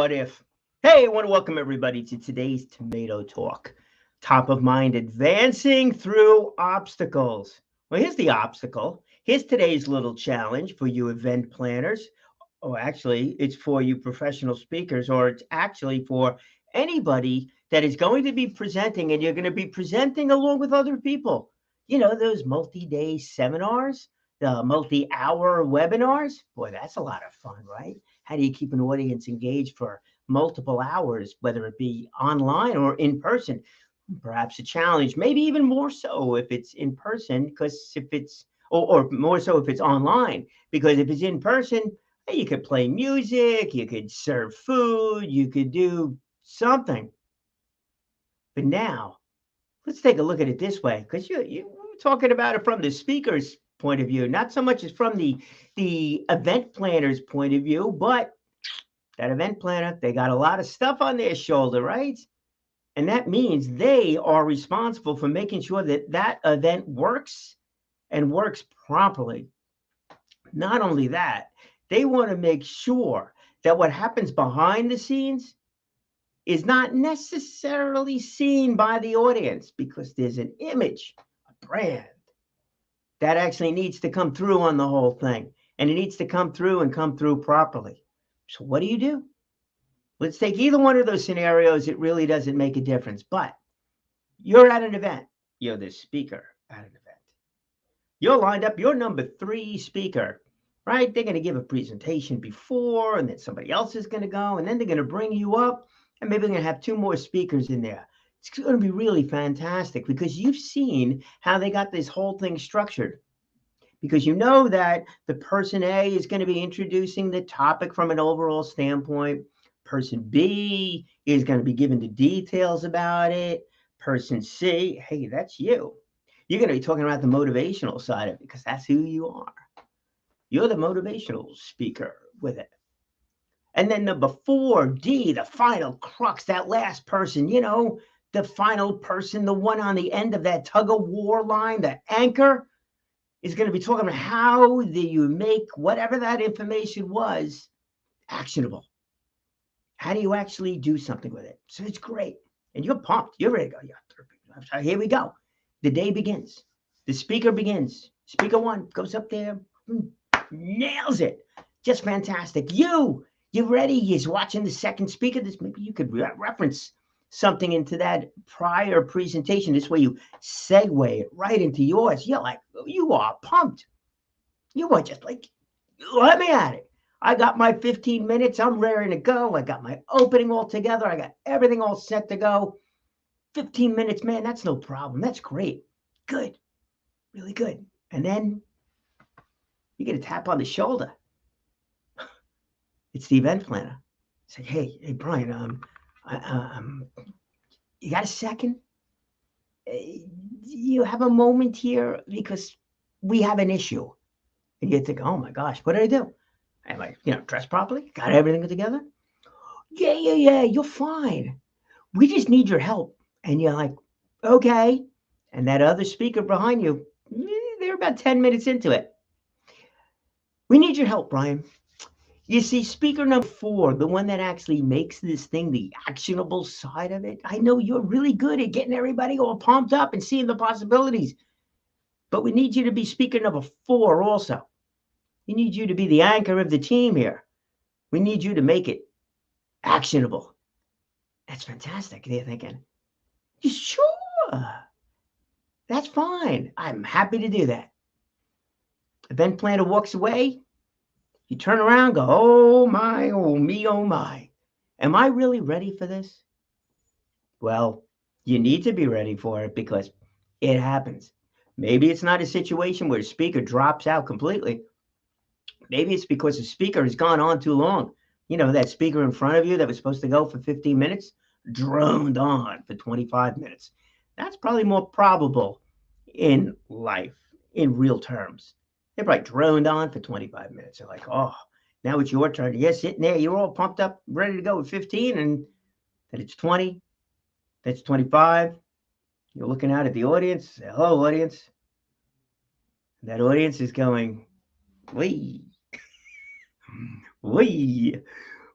What if? Hey, I want to welcome everybody to today's Tomato Talk. Top of mind, advancing through obstacles. Well, here's the obstacle. Here's today's little challenge for you event planners. Oh, actually, it's for you professional speakers, or it's actually for anybody that is going to be presenting, and you're going to be presenting along with other people. You know, those multi-day seminars, the multi-hour webinars. Boy, that's a lot of fun, right? How do you keep an audience engaged for multiple hours, whether it be online or in person? Perhaps a challenge, maybe even more so if it's in person, because if it's, or more so if it's online, because if it's in person, hey, you could play music, you could serve food, you could do something. But now, let's take a look at it this way, because you're talking about it from the speaker's point of view, not so much as from the event planner's point of view, but that event planner, they got a lot of stuff on their shoulder, right? And that means they are responsible for making sure that that event works and works properly. Not only that, they want to make sure that what happens behind the scenes is not necessarily seen by the audience, because there's an image, a brand that actually needs to come through on the whole thing. And it needs to come through and come through properly. So what do? Let's take either one of those scenarios. It really doesn't make a difference. But you're at an event. You're the speaker at an event. You're lined up. You're number 3 speaker, right? They're going to give a presentation before, and then somebody else is going to go, and then they're going to bring you up, and maybe they're going to have 2 more speakers in there. It's going to be really fantastic because you've seen how they got this whole thing structured. Because you know that the person A is going to be introducing the topic from an overall standpoint. Person B is going to be giving the details about it. Person C, hey, that's you. You're going to be talking about the motivational side of it because that's who you are. You're the motivational speaker with it. And then number 4D, the final crux, that last person, the final person, the one on the end of that tug of war line, the anchor, is going to be talking about how do you make whatever that information was actionable. How do you actually do something with it? So it's great. And you're pumped. You're ready to go. Yeah, here we go. The day begins. The speaker begins. Speaker 1 goes up there, nails it. Just fantastic. You're ready. He's watching the second speaker. Maybe you could reference something into that prior presentation. This way you segue it right into yours. You're like, you are pumped. You are just like, let me at it. I got my 15 minutes. I'm raring to go. I got my opening all together. I got everything all set to go. 15 minutes, man, that's no problem. That's great. Good. Really good. And then you get a tap on the shoulder. It's the event planner. Say, hey, Brian, you got a second? You have a moment here because we have an issue. And you think, oh my gosh, what did I do? Am I, dressed properly? Got everything together? Yeah, you're fine. We just need your help. And you're like, okay. And that other speaker behind you, they're about 10 minutes into it. We need your help, Brian. You see, speaker number 4, the one that actually makes this thing the actionable side of it, I know you're really good at getting everybody all pumped up and seeing the possibilities. But we need you to be speaker number 4 also. We need you to be the anchor of the team here. We need you to make it actionable. That's fantastic. They're thinking, sure, that's fine. I'm happy to do that. Event planner walks away. You turn around, go, oh my, oh me, oh my. Am I really ready for this? Well, you need to be ready for it because it happens. Maybe it's not a situation where the speaker drops out completely. Maybe it's because the speaker has gone on too long. That speaker in front of you that was supposed to go for 15 minutes droned on for 25 minutes. That's probably more probable in life, in real terms. They probably droned on for 25 minutes. They're like, oh, now it's your turn. You're sitting there, you're all pumped up, ready to go with 15, and then it's 20, that's 25. You're looking out at the audience. Say, hello, audience. And that audience is going, wee, wee,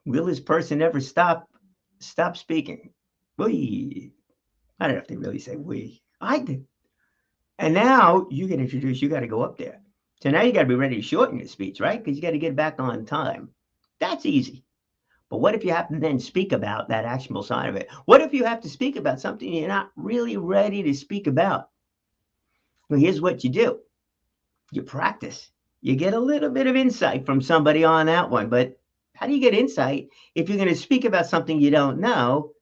Will this person ever stop speaking? We. I don't know if they really say we. I did. And now you get introduced, you got to go up there. So now you got to be ready to shorten your speech, right? Because you got to get back on time. That's easy. But what if you have to then speak about that actionable side of it? What if you have to speak about something you're not really ready to speak about? Well, here's what you do. You practice. You get a little bit of insight from somebody on that one. But how do you get insight if you're going to speak about something you don't know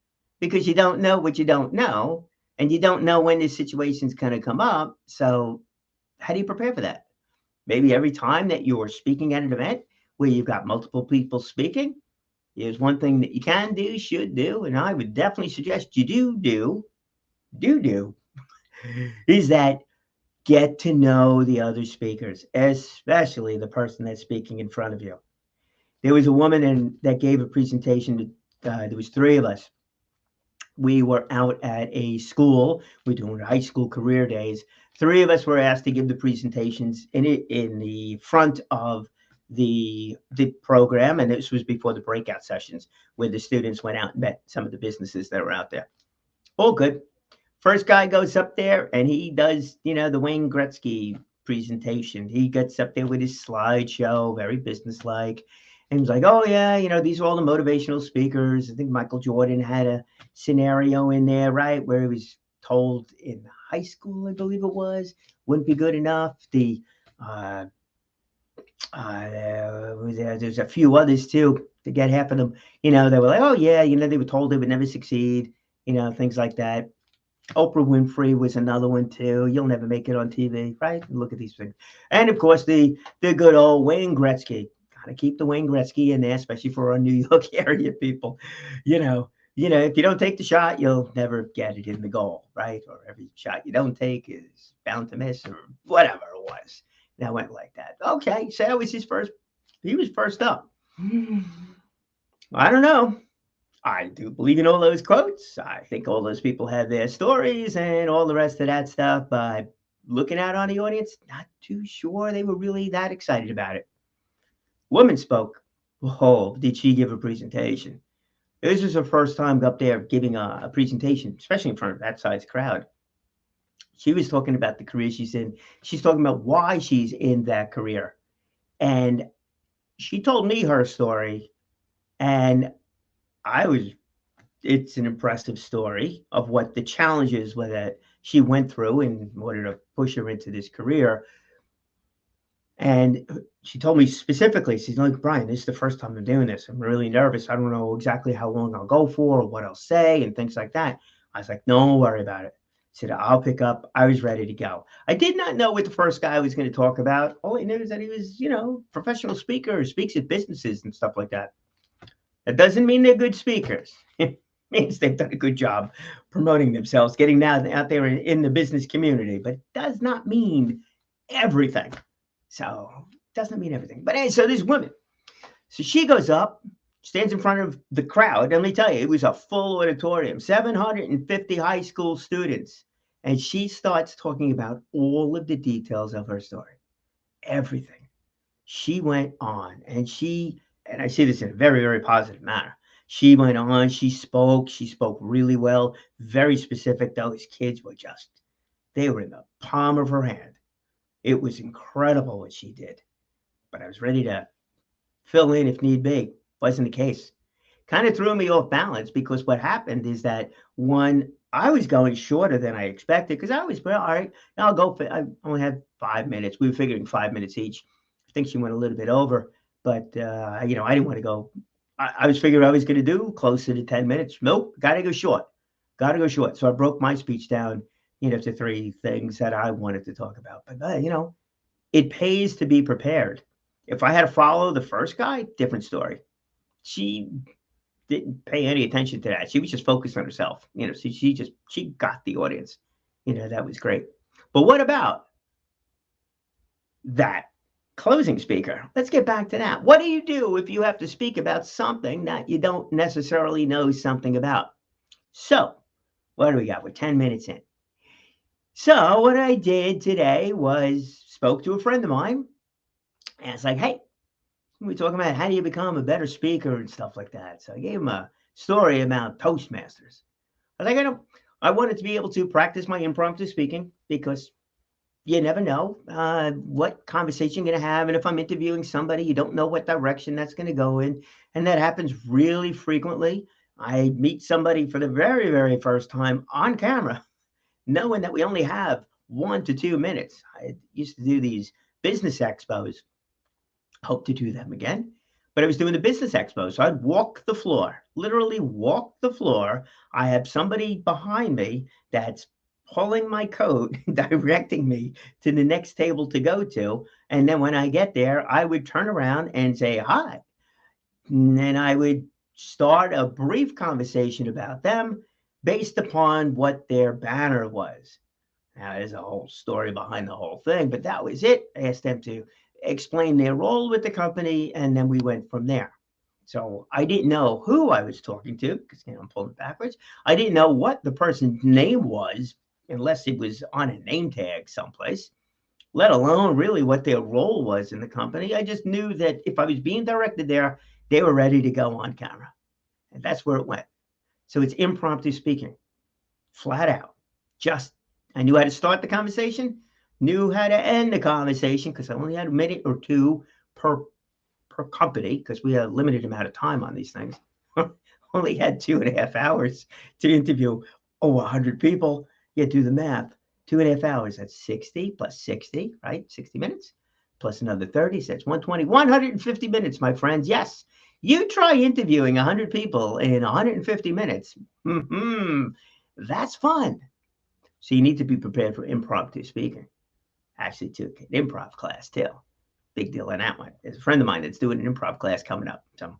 because you don't know what you don't know and you don't know when this situation's going to come up? So how do you prepare for that? Maybe every time that you're speaking at an event where you've got multiple people speaking, here's one thing that you can do, should do, and I would definitely suggest you do, is that get to know the other speakers, especially the person that's speaking in front of you. There was a woman that gave a presentation. There was three of us. We were out at a school. We're doing high school career days. Three of us were asked to give the presentations in the front of the program, and this was before the breakout sessions where the students went out and met some of the businesses that were out there. All good. First guy goes up there and he does, the Wayne Gretzky presentation. He gets up there with his slideshow, very businesslike. And he was like, oh, yeah, these are all the motivational speakers. I think Michael Jordan had a scenario in there, right, where he was told in high school, I believe it was, wouldn't be good enough. There's a few others, too, to get half of them. They were like, oh, yeah, they were told they would never succeed, things like that. Oprah Winfrey was another one too. You'll never make it on TV, right? Look at these things. And of course, the good old Wayne Gretzky. Gotta keep the Wayne Gretzky in there, especially for our New York area people. If you don't take the shot, you'll never get it in the goal, right? Or every shot you don't take is bound to miss, or whatever it was. That went like that. Okay, so that was his first. He was first up. I don't know. I do believe in all those quotes. I think all those people have their stories and all the rest of that stuff. But looking out on the audience, not too sure they were really that excited about it. Woman spoke. Oh, did she give a presentation? This was her first time up there giving a presentation, especially in front of that size crowd. She was talking about the career she's in. She's talking about why she's in that career. And she told me her story. And it's an impressive story of what the challenges were that she went through in order to push her into this career. And she told me specifically, she's like, Brian, this is the first time I'm doing this. I'm really nervous. I don't know exactly how long I'll go for or what I'll say and things like that. I was like, don't worry about it. I said, I'll pick up. I was ready to go. I did not know what the first guy was going to talk about. All I knew is that he was, professional speaker, speaks at businesses and stuff like that. That doesn't mean they're good speakers. It means they've done a good job promoting themselves, getting out there in the business community, but it does not mean everything. So it doesn't mean everything. But hey, so this woman, so she goes up, stands in front of the crowd. Let me tell you, it was a full auditorium, 750 high school students. And she starts talking about all of the details of her story, everything. She went on and I see this in a very, very positive manner. She went on, she spoke really well, very specific. Those kids they were in the palm of her hand. It was incredible what she did, but I was ready to fill in if need be. Wasn't the case. Kind of threw me off balance because what happened is that I was going shorter than I expected because all right, I'll go I only had 5 minutes. We were figuring 5 minutes each. I think she went a little bit over, but I didn't want to go. I was figuring I was going to do closer to 10 minutes. Nope, got to go short. So I broke my speech down, to 3 things that I wanted to talk about. But, it pays to be prepared. If I had to follow the first guy, different story. She didn't pay any attention to that. She was just focused on herself. So she got the audience. That was great. But what about that closing speaker? Let's get back to that. What do you do if you have to speak about something that you don't necessarily know something about? So what do we got? We're 10 minutes in. So what I did today was spoke to a friend of mine and it's like, hey, We talking about how do you become a better speaker and stuff like that. So I gave him a story about Toastmasters. I was like, I wanted to be able to practice my impromptu speaking because you never know what conversation you're going to have. And if I'm interviewing somebody, you don't know what direction that's going to go in. And that happens really frequently. I meet somebody for the very, very first time on camera, knowing that we only have 1 to 2 minutes. I used to do these business expos, hope to do them again. But I was doing the business expo. So I'd walk the floor, literally walk the floor. I have somebody behind me that's pulling my coat, directing me to the next table to go to. And then when I get there, I would turn around and say hi. And then I would start a brief conversation about them based upon what their banner was. Now, there's a whole story behind the whole thing, but that was it. I asked them to explain their role with the company, and then we went from there. So I didn't know who I was talking to because I'm pulling it backwards. I didn't know what the person's name was unless it was on a name tag someplace, let alone really what their role was in the company. I just knew that if I was being directed there, they were ready to go on camera. And that's where it went. So it's impromptu speaking, flat out. Just I knew how to start the conversation, knew how to end the conversation because I only had a minute or two per company because we had a limited amount of time on these things. Only had 2.5 hours to interview 100 people. You do the math. 2.5 hours, that's 60 plus 60, right? 60 minutes plus another 30, so that's 120, 150 minutes, my friends. Yes, you try interviewing 100 people in 150 minutes. That's fun. So you need to be prepared for impromptu speaking. Actually took an improv class too. Big deal on that one. There's a friend of mine that's doing an improv class coming up. So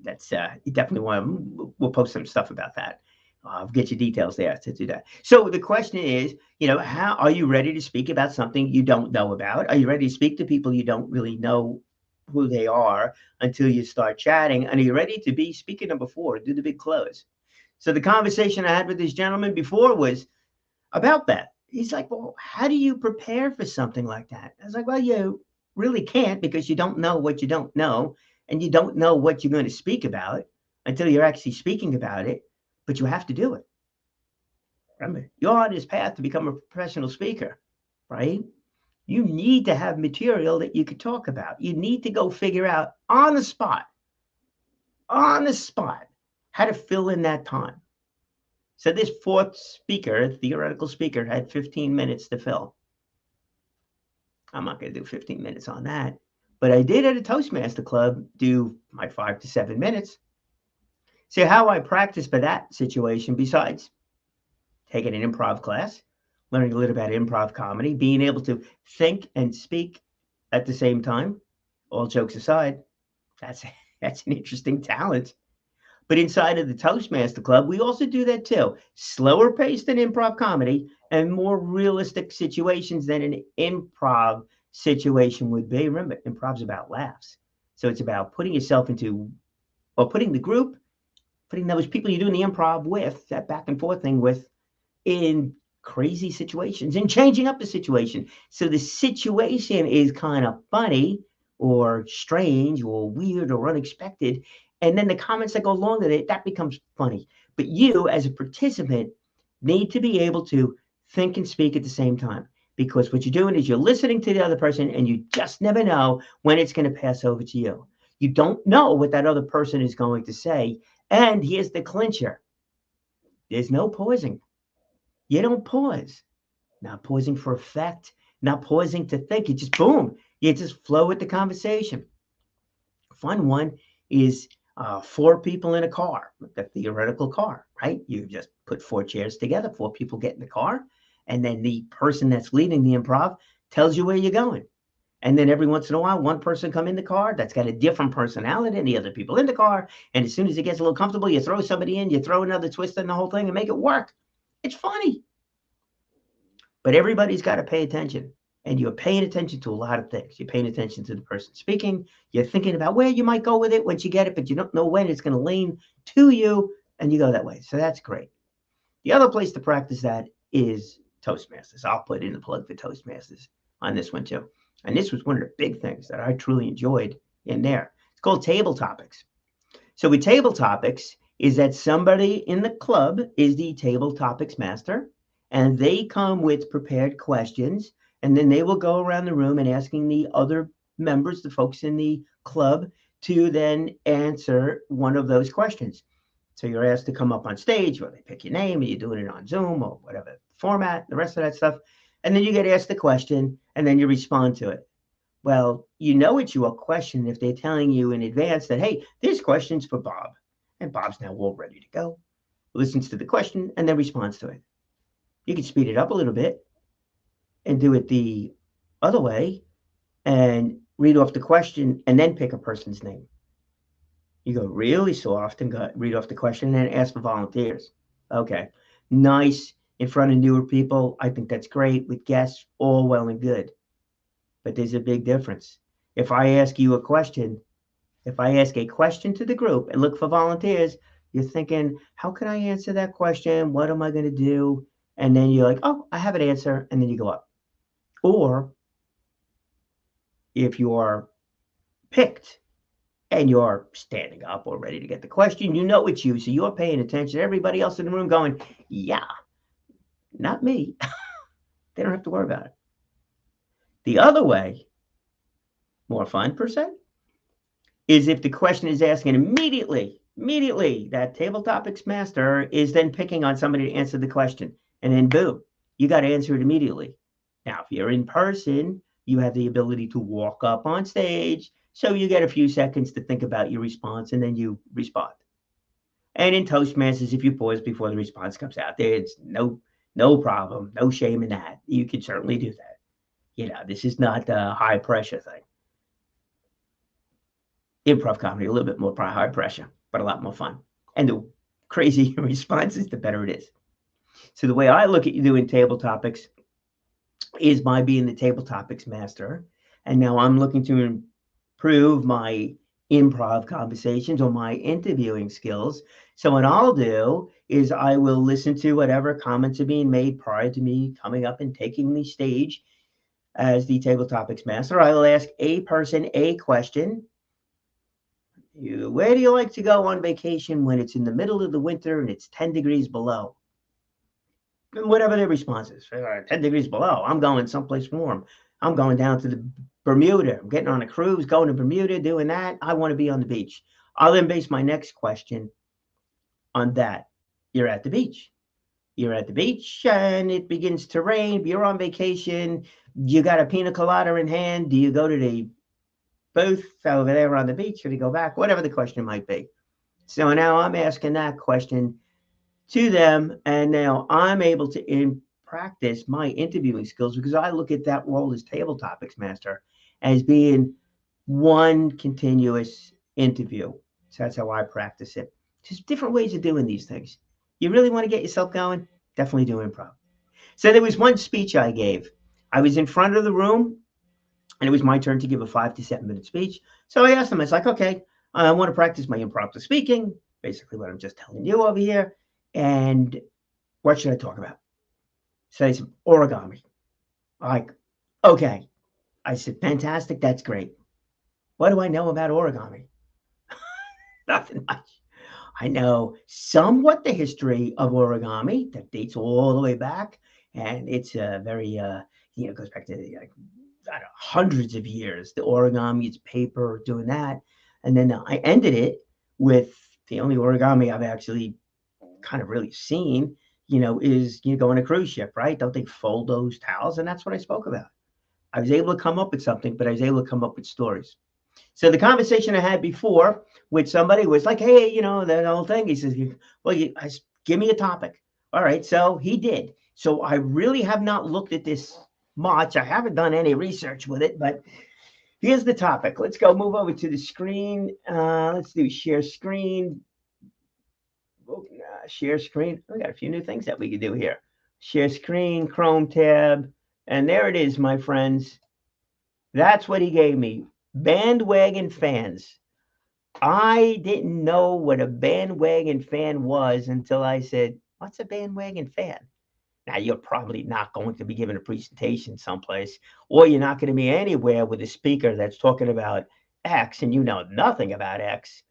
that's you definitely want. We'll post some stuff about that. I'll get you details there to do that. So the question is, how are you ready to speak about something you don't know about? Are you ready to speak to people you don't really know who they are until you start chatting? And are you ready to be speaker number 4, do the big close? So the conversation I had with this gentleman before was about that. He's like, well, how do you prepare for something like that? I was like, well, you really can't because you don't know what you don't know, and you don't know what you're going to speak about until you're actually speaking about it, but you have to do it. Remember, you're on this path to become a professional speaker, right? You need to have material that you could talk about. You need to go figure out on the spot, how to fill in that time. So this fourth speaker, theoretical speaker, had 15 minutes to fill. I'm not going to do 15 minutes on that. But I did at a Toastmaster club do my 5 to 7 minutes. So how I practice for that situation, besides taking an improv class, learning a little about improv comedy, being able to think and speak at the same time, all jokes aside, that's an interesting talent. But inside of the Toastmaster Club, we also do that too. Slower paced than improv comedy and more realistic situations than an improv situation would be. Remember, improv's about laughs. So it's about putting yourself into, or putting the group, putting those people you're doing the improv with, that back and forth thing with, in crazy situations and changing up the situation. So the situation is kind of funny or strange or weird or unexpected. And then the comments that go along with it, that becomes funny. But you, as a participant, need to be able to think and speak at the same time. Because what you're doing is you're listening to the other person and you just never know when it's going to pass over to you. You don't know what that other person is going to say. And here's the clincher. There's no pausing. You don't pause. Not pausing for effect, not pausing to think. You just boom. You just flow with the conversation. Fun one is 4 people in a car, the theoretical car, right? You just put 4 chairs together, 4 people get in the car, and then the person that's leading the improv tells you where you're going. And then every once in a while, one person come in the car that's got a different personality than the other people in the car. And as soon as it gets a little comfortable, you throw somebody in, you throw another twist in the whole thing and make it work. It's funny. But everybody's got to pay attention. And you're paying attention to a lot of things. You're paying attention to the person speaking. You're thinking about where you might go with it once you get it, but you don't know when it's going to lean to you, and you go that way. So that's great. The other place to practice that is Toastmasters. I'll put in the plug for Toastmasters on this one too. And this was one of the big things that I truly enjoyed in there. It's called table topics. So with table topics is that somebody in the club is the table topics master, and they come with prepared questions, and then they will go around the room and asking the other members, the folks in the club, to then answer one of those questions. So you're asked to come up on stage, where they pick your name, and you're doing it on Zoom or whatever format, the rest of that stuff. And then you get asked the question, and then you respond to it. Well, you know it's your question if they're telling you in advance that, hey, this question's for Bob. And Bob's now all ready to go, listens to the question, and then responds to it. You can speed it up a little bit and do it the other way and read off the question and then pick a person's name. You go really soft and read off the question and then ask for volunteers. Okay, nice in front of newer people. I think that's great. With guests, all well and good. But there's a big difference. If I ask you a question, if I ask a question to the group and look for volunteers, you're thinking, how can I answer that question? What am I going to do? And then you're like, oh, I have an answer. And then you go up. Or if you're picked and you're standing up or ready to get the question, you know it's you. So you're paying attention. Everybody else in the room going, yeah, not me. They don't have to worry about it. The other way, more fun per se, is if the question is asking immediately, that table topics master is then picking on somebody to answer the question. And then boom, you got to answer it immediately. Now, if you're in person, you have the ability to walk up on stage. So you get a few seconds to think about your response and then you respond. And in Toastmasters, if you pause before the response comes out, there's no problem, no shame in that. You can certainly do that. You know, this is not a high pressure thing. Improv comedy, a little bit more high pressure, but a lot more fun. And the crazy responses, the better it is. So the way I look at you doing table topics is by being the table topics master. And now I'm looking to improve my improv conversations or my interviewing skills. So what I'll do is I will listen to whatever comments are being made prior to me coming up and taking the stage as the table topics master. I will ask a person a question. Where do you like to go on vacation when it's in the middle of the winter and it's 10 degrees below? And whatever their response is, 10 degrees below, I'm going someplace warm. I'm going down to the Bermuda. I'm getting on a cruise, going to Bermuda, doing that. I want to be on the beach. I'll then base my next question on that. You're at the beach. You're at the beach and it begins to rain. You're on vacation. You got a pina colada in hand. Do you go to the booth over there on the beach or do you go back? Whatever the question might be. So now I'm asking that question to them, and now I'm able to practice my interviewing skills because I look at that role as table topics master as being one continuous interview. So that's how I practice it. Just different ways of doing these things. You really want to get yourself going? Definitely do improv. So there was one speech I gave. I was in front of the room, and it was my turn to give a 5 to 7 minute speech. So I asked them, I was like, okay, I want to practice my impromptu speaking, basically what I'm just telling you over here. And what should I talk about? So I said, origami. Like, okay. I said, fantastic. That's great. What do I know about origami? Nothing much. I know somewhat the history of origami that dates all the way back. And it's a very, goes back to hundreds of years. The origami, it's paper, doing that. And then I ended it with the only origami I've actually kind of really seen, is you go on a cruise ship, right? Don't they fold those towels? And that's what I spoke about. I was able to come up with something, but I was able to come up with stories. So the conversation I had before with somebody was like, hey, that whole thing. He says, well, give me a topic. All right. So he did. So I really have not looked at this much. I haven't done any research with it, but here's the topic. Let's go move over to the screen. Let's do share screen. Share screen. We got a few new things that we can do here. Share screen, Chrome tab. And there it is, my friends. That's what he gave me. Bandwagon fans. I didn't know what a bandwagon fan was until I said, what's a bandwagon fan? Now, you're probably not going to be giving a presentation someplace, or you're not going to be anywhere with a speaker that's talking about X and you know nothing about X.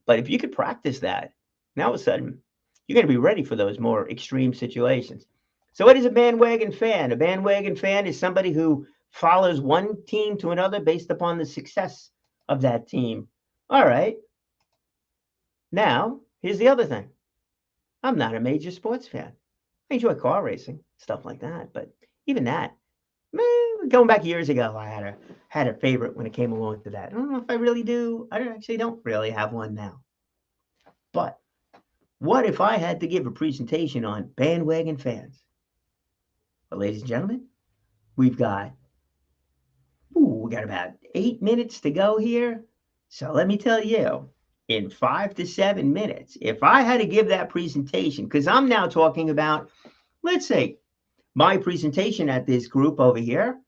But if you could practice that, now all of a sudden, you're going to be ready for those more extreme situations. So what is a bandwagon fan? A bandwagon fan is somebody who follows one team to another based upon the success of that team. All right. Now, here's the other thing. I'm not a major sports fan. I enjoy car racing, stuff like that. But even that, going back years ago, I had a favorite when it came along to that. I don't know if I really do. I actually don't really have one now. But what if I had to give a presentation on bandwagon fans? Well, ladies and gentlemen, we got about 8 minutes to go here. So let me tell you, in 5 to 7 minutes, if I had to give that presentation, because I'm now talking about, let's say, my presentation at this group over here.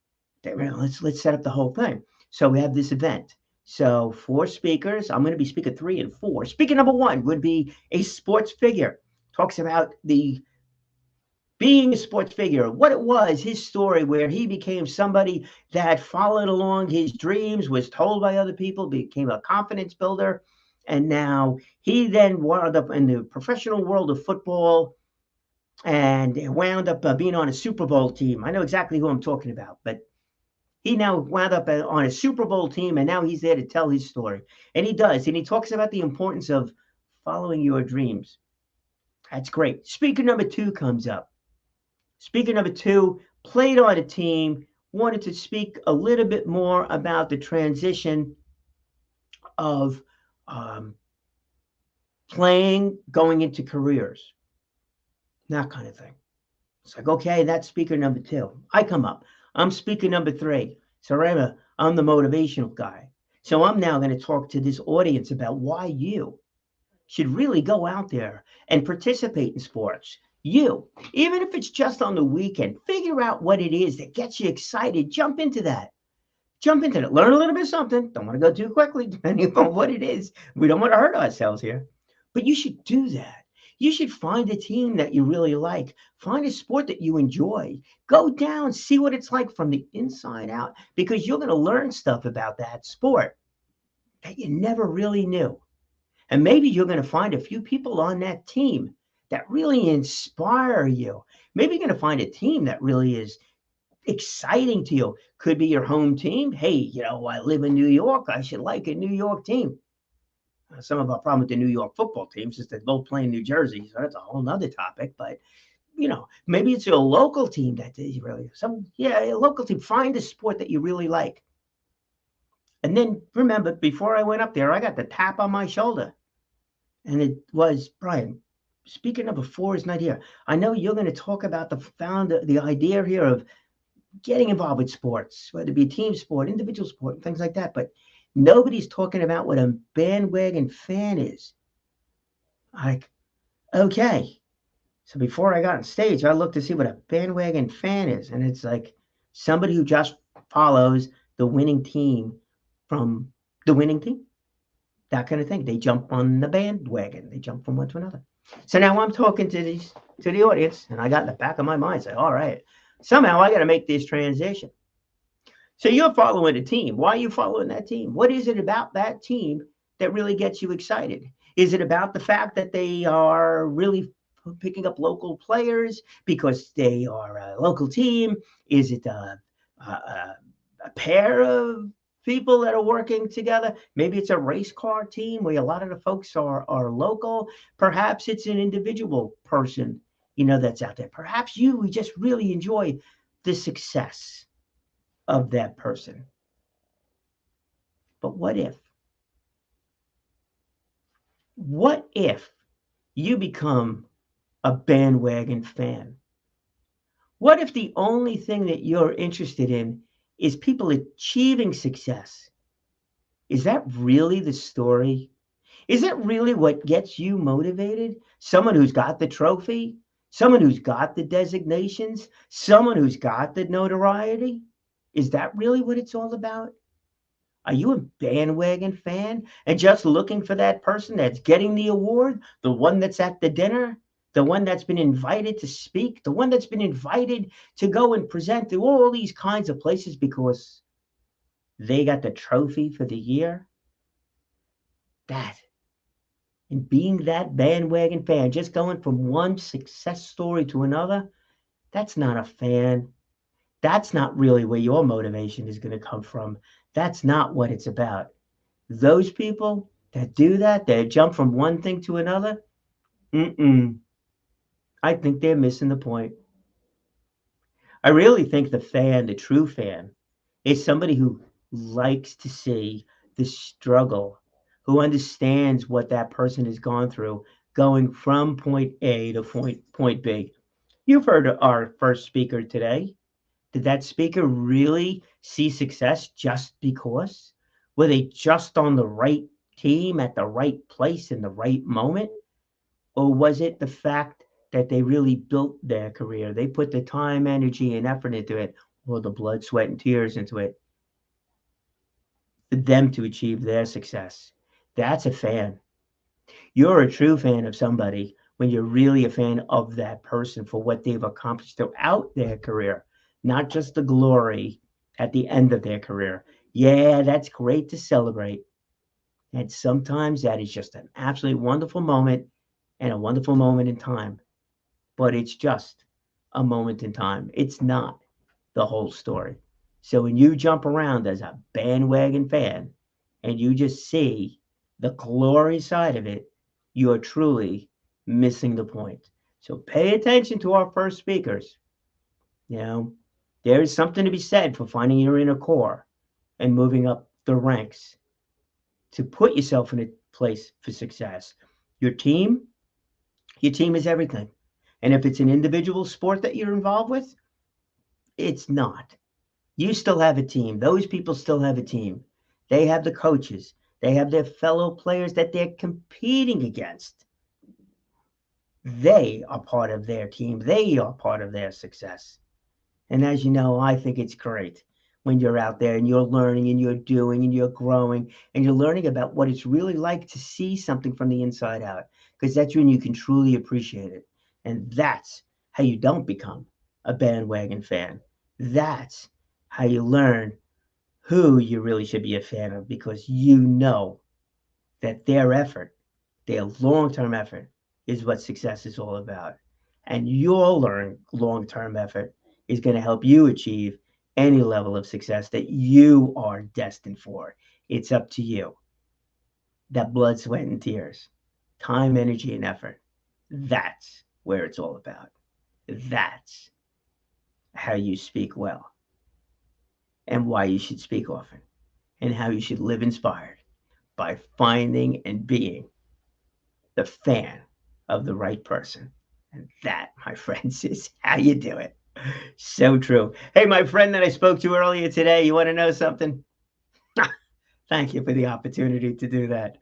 Let's set up the whole thing. So we have this event. So 4 speakers. I'm going to be speaker 3 and 4. Speaker number 1 would be a sports figure. Talks about being a sports figure, what it was, his story, where he became somebody that followed along his dreams, was told by other people, became a confidence builder. And now he then wound up in the professional world of football and wound up being on a Super Bowl team. I know exactly who I'm talking about, but he now wound up on a Super Bowl team, and now he's there to tell his story. And he does, and he talks about the importance of following your dreams. That's great. Speaker number 2 comes up. Speaker number 2 played on a team, wanted to speak a little bit more about the transition of playing, going into careers, that kind of thing. It's like, okay, that's speaker number 2. I come up. I'm speaker number 3. So remember, I'm the motivational guy. So I'm now going to talk to this audience about why you should really go out there and participate in sports. You, even if it's just on the weekend, figure out what it is that gets you excited. Jump into that. Jump into it. Learn a little bit of something. Don't want to go too quickly, depending on what it is. We don't want to hurt ourselves here. But you should do that. You should find a team that you really like. Find a sport that you enjoy. Go down, see what it's like from the inside out, because you're going to learn stuff about that sport that you never really knew. And maybe you're going to find a few people on that team that really inspire you. Maybe you're going to find a team that really is exciting to you. Could be your home team. Hey, I live in New York. I should like a New York team. Some of our problem with the New York football teams is they both play in New Jersey. So that's a whole nother topic. But, maybe it's your local team that is really a local team. Find a sport that you really like. And then remember, before I went up there, I got the tap on my shoulder. And it was, Brian, speaker number 4 is not here. I know you're going to talk about the idea here of getting involved with sports, whether it be a team sport, individual sport, things like that. But nobody's talking about what a bandwagon fan is. Like, okay. So before I got on stage, I looked to see what a bandwagon fan is. And it's like somebody who just follows the winning team from the winning team. That kind of thing. They jump on the bandwagon. They jump from one to another. So now I'm talking to the audience, and I got in the back of my mind, say, all right, somehow I got to make this transition. So you're following a team. Why are you following that team? What is it about that team that really gets you excited? Is it about the fact that they are really picking up local players because they are a local team? Is it a pair of people that are working together? Maybe it's a race car team where a lot of the folks are local. Perhaps it's an individual person, that's out there. Perhaps we just really enjoy the success of that person. But what if you become a bandwagon fan? What if the only thing that you're interested in is people achieving success? Is that really the story? Is that really what gets you motivated? Someone who's got the trophy? Someone who's got the designations? Someone who's got the notoriety? Is that really what it's all about? Are you a bandwagon fan and just looking for that person that's getting the award, the one that's at the dinner, the one that's been invited to speak, the one that's been invited to go and present to all these kinds of places because they got the trophy for the year. That, and being that bandwagon fan, just going from one success story to another, that's not a fan. That's not really where your motivation is going to come from. That's not what it's about. Those people that do that, that jump from one thing to another, I think they're missing the point. I really think the fan, the true fan, is somebody who likes to see the struggle, who understands what that person has gone through going from point A to point B. You've heard our first speaker today. Did that speaker really see success just because? Were they just on the right team at the right place in the right moment? Or was it the fact that they really built their career? They put the time, energy, and effort into it, or the blood, sweat, and tears into it for them to achieve their success. That's a fan. You're a true fan of somebody when you're really a fan of that person for what they've accomplished throughout their career, not just the glory at the end of their career. Yeah, that's great to celebrate. And sometimes that is just an absolutely wonderful moment and a wonderful moment in time. But it's just a moment in time. It's not the whole story. So when you jump around as a bandwagon fan and you just see the glory side of it, you are truly missing the point. So pay attention to our first speakers. You know, there is something to be said for finding your inner core and moving up the ranks to put yourself in a place for success. Your team is everything. And if it's an individual sport that you're involved with, it's not. You still have a team. Those people still have a team. They have the coaches. They have their fellow players that they're competing against. They are part of their team. They are part of their success. And as you know, I think it's great when you're out there and you're learning and you're doing and you're growing and you're learning about what it's really like to see something from the inside out, because that's when you can truly appreciate it. And that's how you don't become a bandwagon fan. That's how you learn who you really should be a fan of, because you know that their effort, their long-term effort, is what success is all about. And your long-term effort is going to help you achieve any level of success that you are destined for. It's up to you. That blood, sweat, and tears, time, energy, and effort. That's where it's all about. That's how you speak well and why you should speak often and how you should live inspired by finding and being the fan of the right person. And that, my friends, is how you do it. So true. Hey, my friend that I spoke to earlier today, you want to know something? Thank you for the opportunity to do that.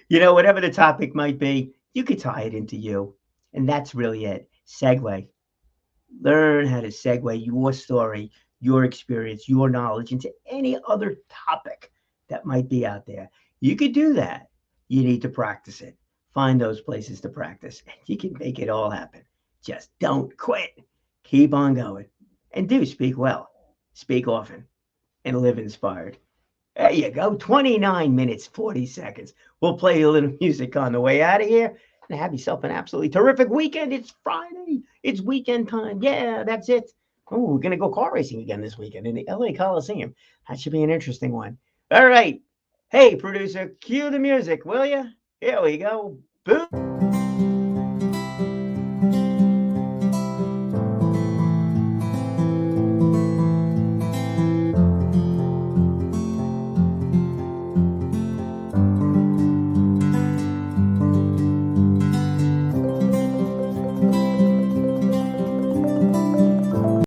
You know, whatever the topic might be, you could tie it into you. And that's really it. Segue. Learn how to segue your story, your experience, your knowledge into any other topic that might be out there. You could do that. You need to practice it. Find those places to practice, and you can make it all happen. Just don't quit. Keep on going. And do speak well, speak often, and live inspired. There you go. 29 minutes, 40 seconds. We'll play a little music on the way out of here and have yourself an absolutely terrific weekend. It's Friday. It's weekend time. Yeah, that's it. Oh, we're going to go car racing again this weekend in the LA Coliseum. That should be an interesting one. All right. Hey, producer, cue the music, will you? Here we go. Boom.